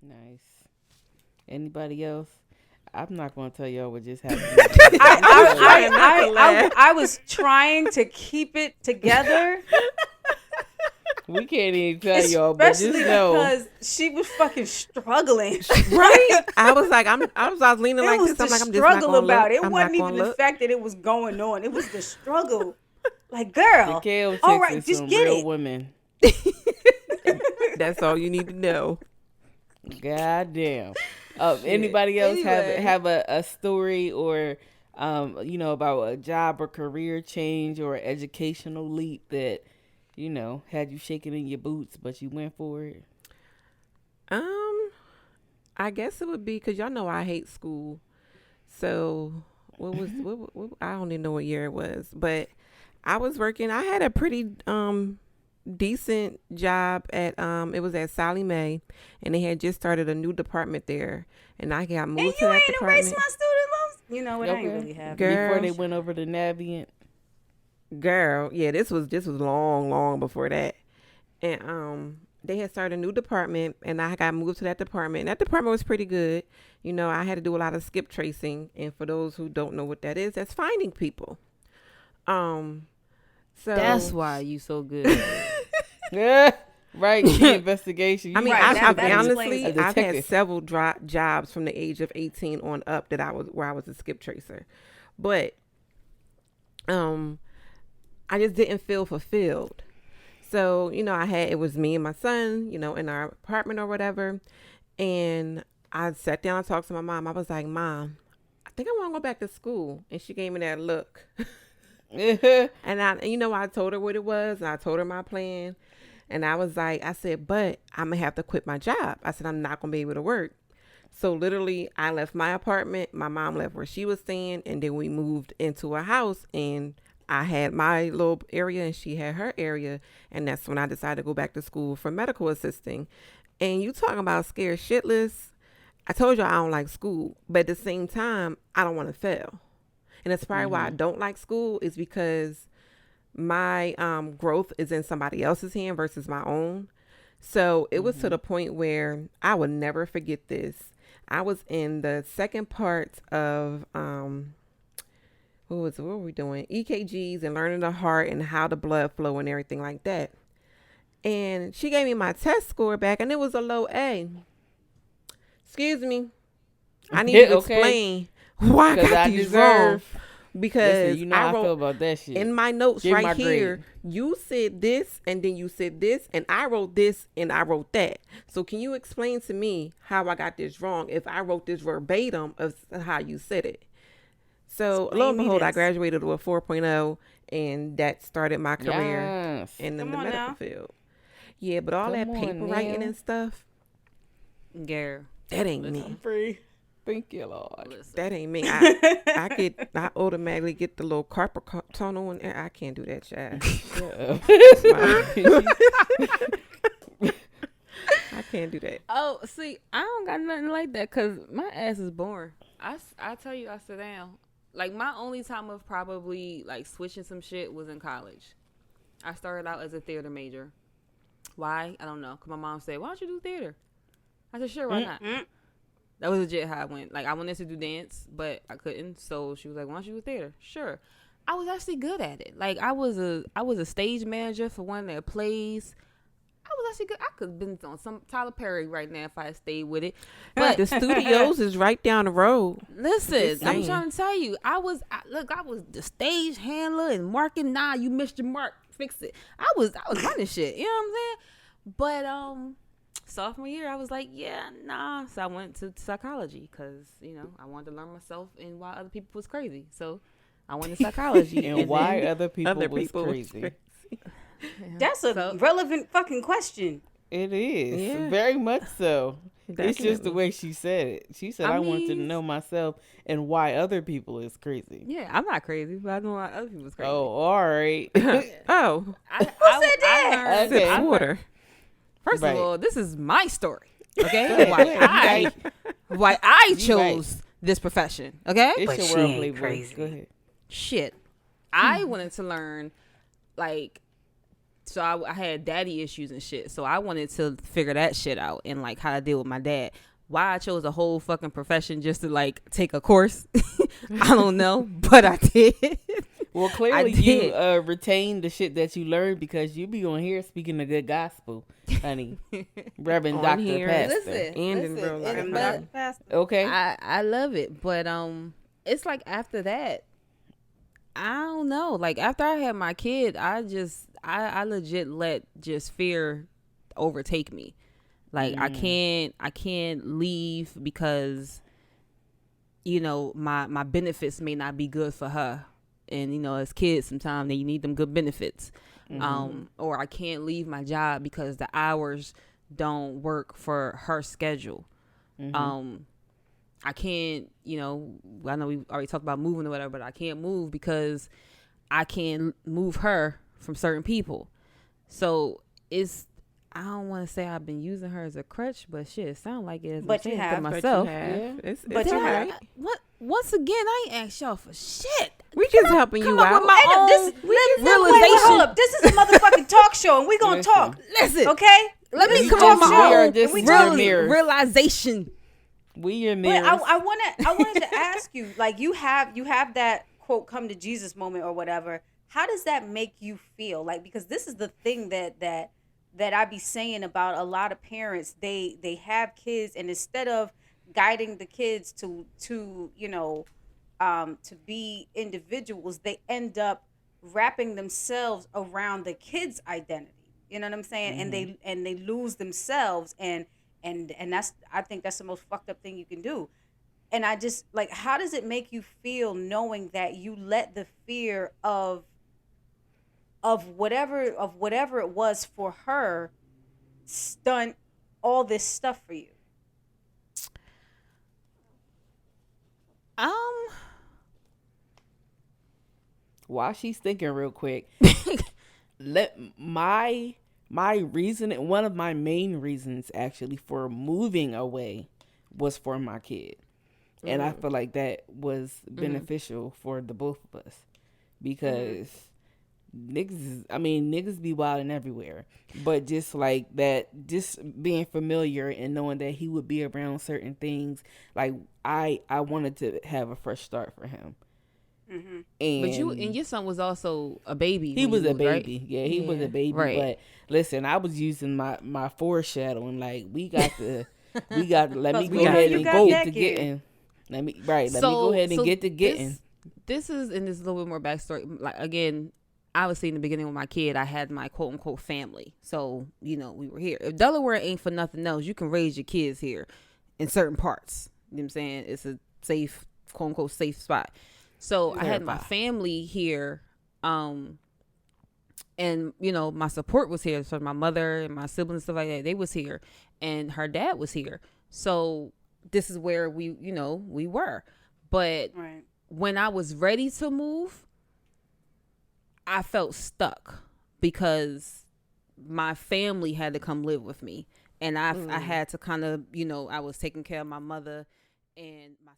Nice. Anybody else? I'm not going to tell y'all what just happened. I was trying to keep it together. We can't even tell y'all, but just know. Because she was fucking struggling. Right? I was like, I was leaning like this. I'm like, I'm just not gonna about look. it. It wasn't even the fact that it was going on. It was the struggle. Like, girl, all right, just get real it. Women. That's all you need to know. God damn. Anybody else have a story or about a job or career change or educational leap that had you shaking in your boots but you went for it? I guess it would be because y'all know I hate school. So what I don't even know what year it was, but I was working. I had a pretty decent job at it was at Sally Mae, and they had just started a new department there, and I got moved to that department. And you ain't erased my student loans? You know what? I ain't really have. Before they went over to Navient. Girl, yeah, this was long before that, and they had started a new department, and I got moved to that department. And that department was pretty good. I had to do a lot of skip tracing, and for those who don't know what that is, that's finding people. So that's why you so good. Yeah, right. Investigation. I mean, I've had several jobs from the age of 18 on up that I was a skip tracer, but I just didn't feel fulfilled. So it was me and my son, in our apartment or whatever, and I sat down and talked to my mom. I was like, Mom, I think I want to go back to school, and she gave me that look. And I told her what it was, and I told her my plan. And I was like, I said, but I'm going to have to quit my job. I said, I'm not going to be able to work. So literally, I left my apartment. My mom left where she was staying. And then we moved into a house. And I had my little area and she had her area. And that's when I decided to go back to school for medical assisting. And you talking about scared shitless. I told you I don't like school. But at the same time, I don't want to fail. And that's probably why I don't like school is because my growth is in somebody else's hand versus my own. So it was to the point where I would never forget this. I was in the second part of what were we doing? EKGs and learning the heart and how the blood flow and everything like that. And she gave me my test score back and it was a low A. Excuse me. I need to explain why I got these wrong. Because listen, I feel about that shit. In my notes right here, you said this and then you said this and I wrote this and I wrote that. So can you explain to me how I got this wrong if I wrote this verbatim of how you said it? So lo and behold, I graduated with a 4.0 and that started my career in the medical field. Yeah, but all that paper writing and stuff, girl, that ain't me. I'm free. Thank you, Lord. Listen. That ain't me. I automatically get the little carpal tunnel and I can't do that, child. I can't do that. Oh, see, I don't got nothing like that because my ass is boring. I tell you, I sit down. Like, my only time of probably, like, switching some shit was in college. I started out as a theater major. Why? I don't know. Because my mom said, why don't you do theater? I said, sure, why not? That was legit how I went. Like, I wanted to do dance, but I couldn't. So she was like, why don't you do theater? Sure. I was actually good at it. Like, I was a stage manager for one of their plays. I was actually good. I could have been on some Tyler Perry right now if I had stayed with it. But the studios is right down the road. Listen, I'm trying to tell you. I was the stage handler and marking. Nah, you missed your mark. Fix it. I was running shit. You know what I'm saying? But sophomore year, I was like, yeah, nah. So I went to psychology because, I wanted to learn myself and why other people was crazy. So I went to psychology. and why other people was crazy. That's a relevant fucking question. It is. Very much so. Definitely. It's just the way she said it. She said, I want to know myself and why other people is crazy. Yeah, I'm not crazy, but I know why other people is crazy. Oh, all right. Who said that? I said water. First of all, this is my story, okay? why I chose this profession, okay? It's but your she world, ain't Playboy. crazy. Go ahead. Shit. I wanted to learn, like, so I had daddy issues and shit. So I wanted to figure that shit out and like how to deal with my dad. Why I chose a whole fucking profession just to like take a course, I don't know, but I did. Well, clearly you retained the shit that you learned because you be on here speaking the good gospel, honey. Reverend Dr. Pastor. Listen, in real life. Okay. I love it, but it's like after that, I don't know. Like after I had my kid, I legit let just fear overtake me. Like I can't leave because my benefits may not be good for her, and as kids sometimes you need them good benefits. Or I can't leave my job because the hours don't work for her schedule. I can't, I know we already talked about moving or whatever, but I can't move because I can't move her from certain people. So I don't want to say I've been using her as a crutch, but shit, it sounds like it is. But you have. Myself. But you have. What? Once again, I ain't asked y'all for shit. We just helping you out. Hold up. This is a motherfucking talk show, and we gonna talk. Listen, okay? Let me come on my own realization. We your mirrors. I wanted to ask you, like you have that quote come to Jesus moment or whatever. How does that make you feel? Like, because this is the thing that I be saying about a lot of parents. They have kids, and instead of guiding the kids to be individuals, they end up wrapping themselves around the kids' identity. You know what I'm saying? And they lose themselves, and that's, I think that's the most fucked up thing you can do. And I just like, how does it make you feel knowing that you let the fear of whatever it was for her stunt all this stuff for you? While she's thinking real quick, my reason, one of my main reasons actually for moving away was for my kid. And I feel like that was beneficial for the both of us because niggas be wilding everywhere, but just like that, just being familiar and knowing that he would be around certain things, like I wanted to have a fresh start for him. But your son was also a baby. He was a baby, right? Yeah, he was a baby. Right. But listen, I was using my foreshadowing. Like we got to let me go ahead and get to getting. Let me go ahead and get to getting. This is, and this is a little bit more backstory. Like again, obviously in the beginning with my kid, I had my quote unquote family. So we were here. If Delaware ain't for nothing else, you can raise your kids here in certain parts. You know what I'm saying? It's a safe, quote unquote, safe spot. So I had my family here, and my support was here. So my mother and my siblings, stuff like that, they was here, and her dad was here. So this is where we were. But when I was ready to move, I felt stuck because my family had to come live with me, and I had to kind of I was taking care of my mother and my